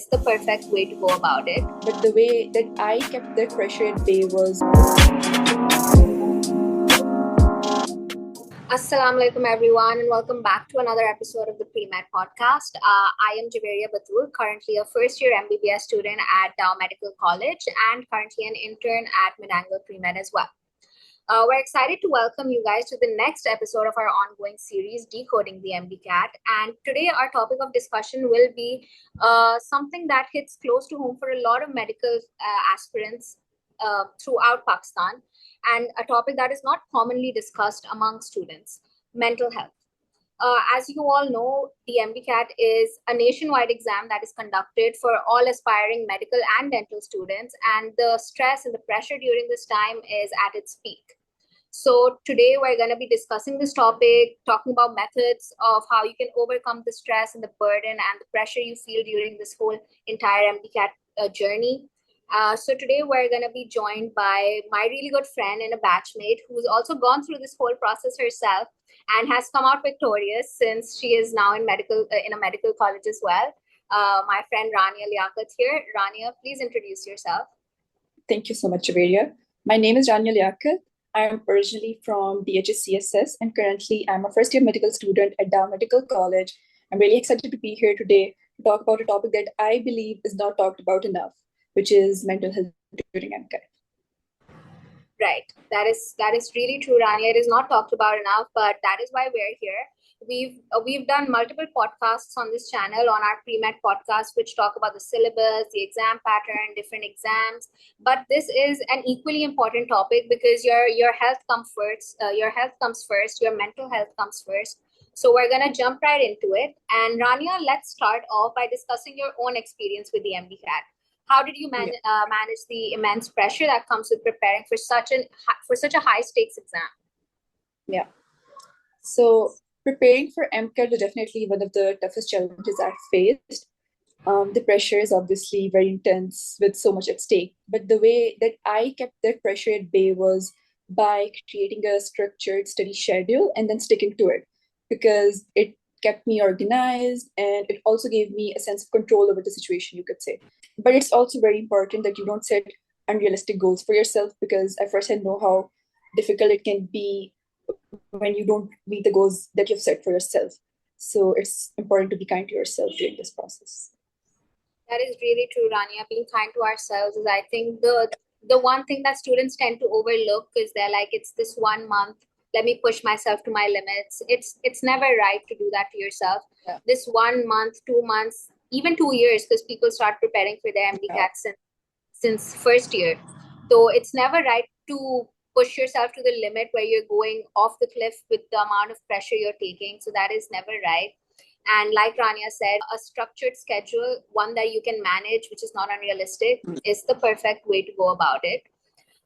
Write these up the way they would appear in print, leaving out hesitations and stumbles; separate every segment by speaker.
Speaker 1: is the perfect way to go about it.
Speaker 2: But the way that I kept that pressure at bay was...
Speaker 1: Assalamu alaikum everyone, and welcome back to another episode of the Premed Podcast. I am Javeria Batul, currently a first year MBBS student at Medical College and currently an intern at MedAngle Premed as well. We're excited to welcome you guys to the next episode of our ongoing series, Decoding the MDCAT. And today our topic of discussion will be something that hits close to home for a lot of medical aspirants throughout Pakistan, and a topic that is not commonly discussed among students: mental health. As you all know, the MDCAT is a nationwide exam that is conducted for all aspiring medical and dental students, and the stress and the pressure during this time is at its peak. So today we're going to be discussing this topic, talking about methods of how you can overcome the stress and the burden and the pressure you feel during this whole entire MDCAT journey. So today we're going to be joined by my really good friend and a batchmate who's also gone through this whole process herself and has come out victorious since she is now in a medical college as well. My friend Rania Liaquat here. Rania, please introduce yourself.
Speaker 2: Thank you so much, Javeria. My name is Rania Liaquat. I am originally from DHSCSS and currently I'm a first year medical student at Medical College. I'm really excited to be here today to talk about a topic that I believe is not talked about enough, which is mental health during MCAT.
Speaker 1: Right. That is really true, Rania. It is not talked about enough, but that is why we're here. We've done multiple podcasts on this channel, on our Premed Podcast, which talk about the syllabus, the exam pattern, different exams. But this is an equally important topic because your health comes first. Your health comes first. Your mental health comes first. So we're gonna jump right into it. And Rania, let's start off by discussing your own experience with the MDCAT. How did you manage the immense pressure that comes with preparing for such a high stakes exam?
Speaker 2: Yeah. So preparing for MCAT was definitely one of the toughest challenges I faced. The pressure is obviously very intense with so much at stake. But the way that I kept that pressure at bay was by creating a structured study schedule and then sticking to it, because it kept me organized and it also gave me a sense of control over the situation, you could say. But it's also very important that you don't set unrealistic goals for yourself, because I firsthand know how difficult it can be when you don't meet the goals that you've set for yourself. So it's important to be kind to yourself during this process.
Speaker 1: That is really true, Rania. Being kind to ourselves is, I think, the one thing that students tend to overlook, is they're like, it's this 1 month, let me push myself to my limits. It's never right to do that to yourself. Yeah. This 1 month, 2 months, even 2 years, because people start preparing for their MDCAT since first year. So it's never right to push yourself to the limit where you're going off the cliff with the amount of pressure you're taking. So that is never right. And like Rania said, a structured schedule, one that you can manage, which is not unrealistic, is the perfect way to go about it.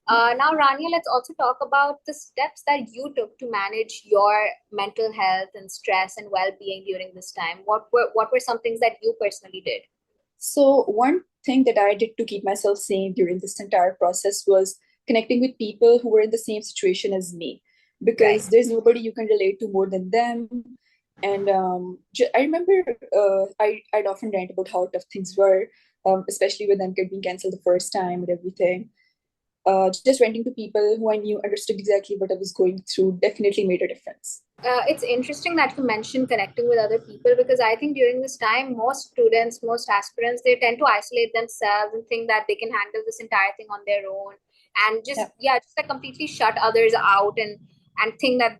Speaker 1: Now, Rania, let's also talk about the steps that you took to manage your mental health and stress and well-being during this time. What were some things that you personally did?
Speaker 2: So one thing that I did to keep myself sane during this entire process was connecting with people who were in the same situation as me, because there's nobody you can relate to more than them. And I remember I'd often rant about how tough things were, especially with MCAT being cancelled the first time and everything. Just renting to people who I knew understood exactly what I was going through definitely made a difference.
Speaker 1: It's interesting that you mentioned connecting with other people, because I think during this time, most students, most aspirants, they tend to isolate themselves and think that they can handle this entire thing on their own, and just like completely shut others out and think that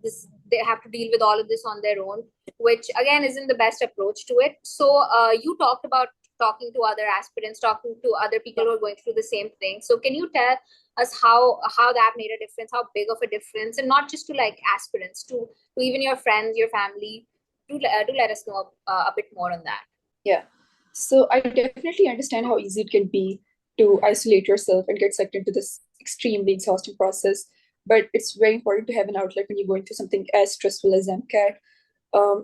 Speaker 1: they have to deal with all of this on their own, which again isn't the best approach to it. So you talked about talking to other aspirants, talking to other people who are going through the same thing. So can you tell us how that made a difference, how big of a difference, and not just to like aspirants, to even your friends, your family? Do let us know a bit more on that.
Speaker 2: Yeah. So I definitely understand how easy it can be to isolate yourself and get sucked into this extremely exhausting process. But it's very important to have an outlet when you're going through something as stressful as MCAT.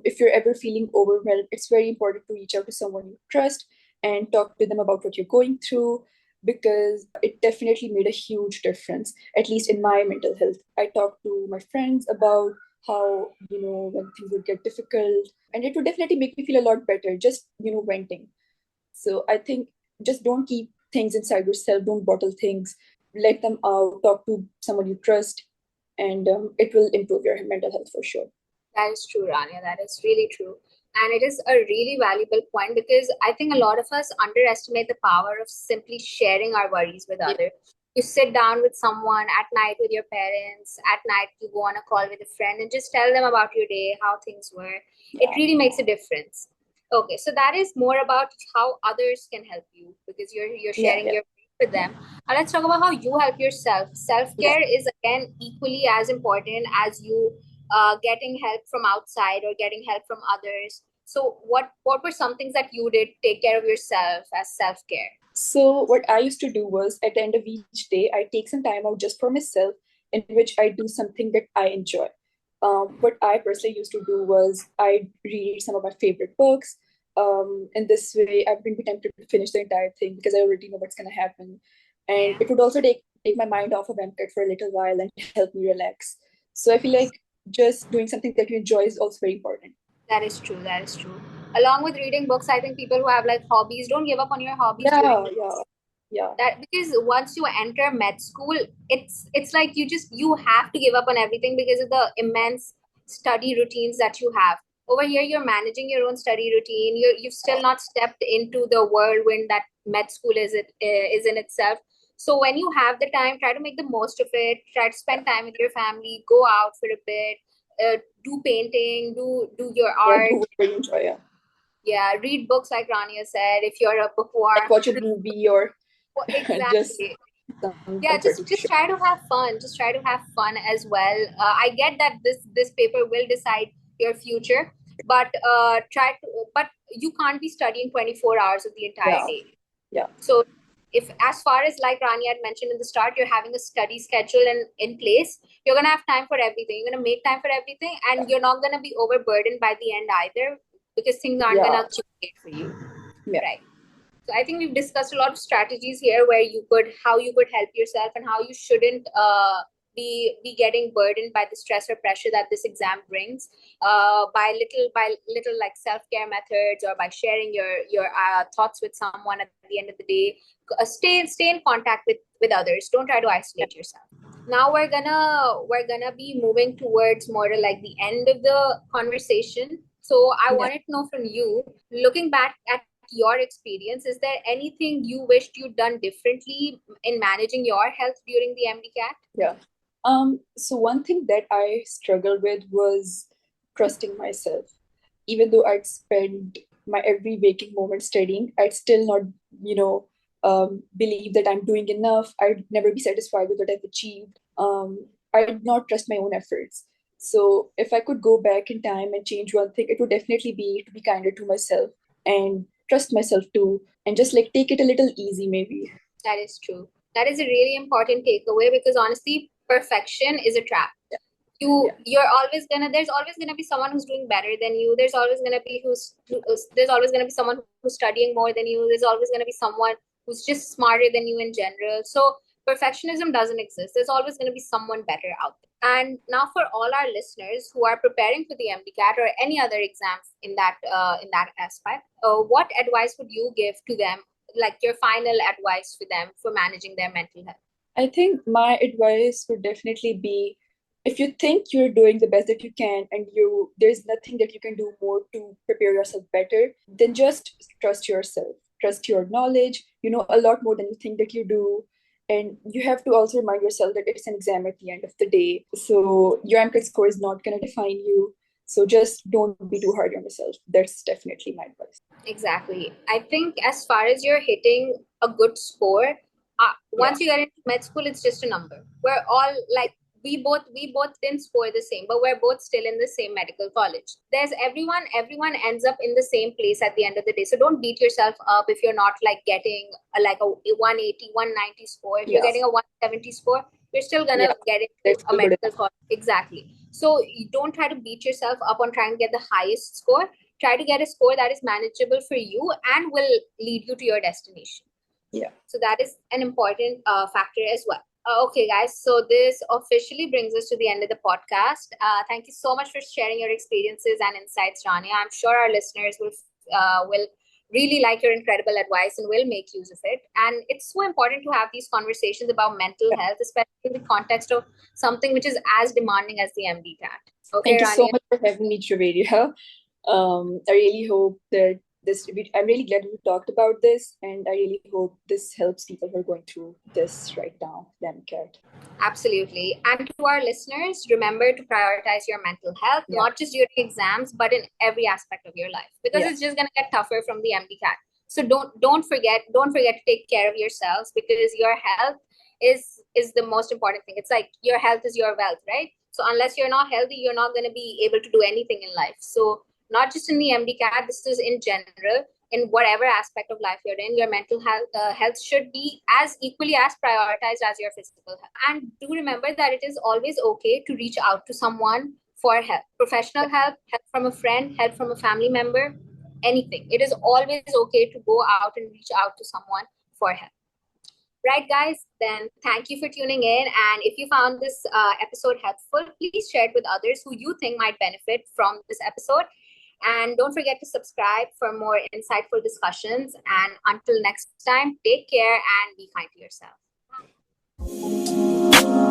Speaker 2: If you're ever feeling overwhelmed, it's very important to reach out to someone you trust and talk to them about what you're going through, because it definitely made a huge difference, at least in my mental health. I talked to my friends about how, when things would get difficult, and it would definitely make me feel a lot better, just, venting. So I think just don't keep things inside yourself, don't bottle things, let them out, talk to someone you trust, and it will improve your mental health for sure.
Speaker 1: That is true, Rania. That is really true. And it is a really valuable point because I think a lot of us underestimate the power of simply sharing our worries with
Speaker 2: Yeah.
Speaker 1: others. You sit down with someone at night with your parents, at night you go on a call with a friend and just tell them about your day, how things were. It really makes a difference. Okay, so that is more about how others can help you because you're sharing your with them. Let's talk about how you help yourself. Self-care is again equally as important as you getting help from outside or getting help from others. So what were some things that you did take care of yourself as self-care?
Speaker 2: So what I used to do was at the end of each day, I take some time out just for myself, in which I do something that I enjoy. What I personally used to do was I read some of my favorite books. In this way, I wouldn't be tempted to finish the entire thing because I already know what's going to happen, and it would also take my mind off of MCAT for a little while and help me relax. So I feel like just doing something that you enjoy is also very important.
Speaker 1: That is true. That is true. Along with reading books, I think people who have like hobbies, don't give up on your hobbies during
Speaker 2: Yeah.
Speaker 1: that, because once you enter med school, it's like you have to give up on everything because of the immense study routines that you have. Over here you're managing your own study routine. You've still not stepped into the whirlwind that med school is in itself. So when you have the time, try to make the most of it. Try to spend time with your family, go out for a bit, do painting, do your art.
Speaker 2: Do what you enjoy.
Speaker 1: Yeah, read books like Rania said. If you're a bookworm,
Speaker 2: Like watch a movie or just
Speaker 1: exactly.
Speaker 2: some
Speaker 1: Yeah,
Speaker 2: comforting
Speaker 1: just
Speaker 2: show.
Speaker 1: try to have fun. Just try to have fun as well. I get that this paper will decide your future, but but you can't be studying 24 hours of the entire day.
Speaker 2: Yeah.
Speaker 1: So if, as far as like Rani had mentioned in the start, you're having a study schedule in place, you're gonna have time for everything. You're gonna make time for everything, and you're not gonna be overburdened by the end either, because things aren't gonna accumulate for you.
Speaker 2: Yeah.
Speaker 1: Right. So I think we've discussed a lot of strategies here where how you could help yourself and how you shouldn't be getting burdened by the stress or pressure that this exam brings, by little like self-care methods, or by sharing your thoughts with someone at the end of the day. Stay in contact with others. Don't try to isolate yourself. Now we're gonna be moving towards more to like the end of the conversation. So I wanted to know from you, looking back at your experience, is there anything you wished you'd done differently in managing your health during the MDCAT?
Speaker 2: Yeah. So one thing that I struggled with was trusting myself. Even though I'd spend my every waking moment studying, I'd still not, believe that I'm doing enough. I'd never be satisfied with what I've achieved. I'd not trust my own efforts. So if I could go back in time and change one thing, it would definitely be to be kinder to myself and trust myself too, and just like take it a little easy, maybe.
Speaker 1: That is true. That is a really important takeaway, because honestly, perfection is a trap. You're always gonna There's always gonna be someone who's doing better than you. There's always gonna be someone who's studying more than you. There's always gonna be someone who's just smarter than you in general. So perfectionism doesn't exist. There's always gonna be someone better out there. And now for all our listeners who are preparing for the MDCAT or any other exams in that aspect, what advice would you give to them, like your final advice for them for managing their mental health?
Speaker 2: I think my advice would definitely be, if you think you're doing the best that you can and there's nothing that you can do more to prepare yourself better, then just trust yourself. Trust your knowledge. You know a lot more than you think that you do. And you have to also remind yourself that it's an exam at the end of the day. So your MCAT score is not going to define you. So just don't be too hard on yourself. That's definitely my advice.
Speaker 1: Exactly. I think as far as you're hitting a good score, once you get into med school, it's just a number. We're all like, we both didn't score the same, but we're both still in the same medical college. There's everyone ends up in the same place at the end of the day. So don't beat yourself up if you're not like getting like a 180, 190 score. If you're getting a 170 score, you're still gonna get into a medical college. Exactly. So you don't try to beat yourself up on trying to get the highest score. Try to get a score that is manageable for you and will lead you to your destination. So that is an important factor as well. Okay, guys. So this officially brings us to the end of the podcast. Thank you so much for sharing your experiences and insights, Rania. I'm sure our listeners will really like your incredible advice and will make use of it. And it's so important to have these conversations about mental health, especially in the context of something which is as demanding as the MDCAT. Okay,
Speaker 2: Thank you so
Speaker 1: Rania.
Speaker 2: much for having me, Javeria. I really hope that I'm really glad we talked about this, and I really hope this helps people who are going through this right now, the MCAT.
Speaker 1: Absolutely. And to our listeners, remember to prioritize your mental health, not just during exams, but in every aspect of your life, because it's just going to get tougher from the MDCAT. So don't forget to take care of yourselves, because your health is the most important thing. It's like your health is your wealth, right? So unless you're not healthy, you're not going to be able to do anything in life. So not just in the MDCAT, this is in general. In whatever aspect of life you're in, your mental health should be as equally as prioritized as your physical health. And do remember that it is always okay to reach out to someone for help, professional help from a friend, help from a family member, anything. It is always okay to go out and reach out to someone for help. Right, guys, then thank you for tuning in. And if you found this episode helpful, please share it with others who you think might benefit from this episode. And don't forget to subscribe for more insightful discussions. And until next time, take care and be kind to yourself.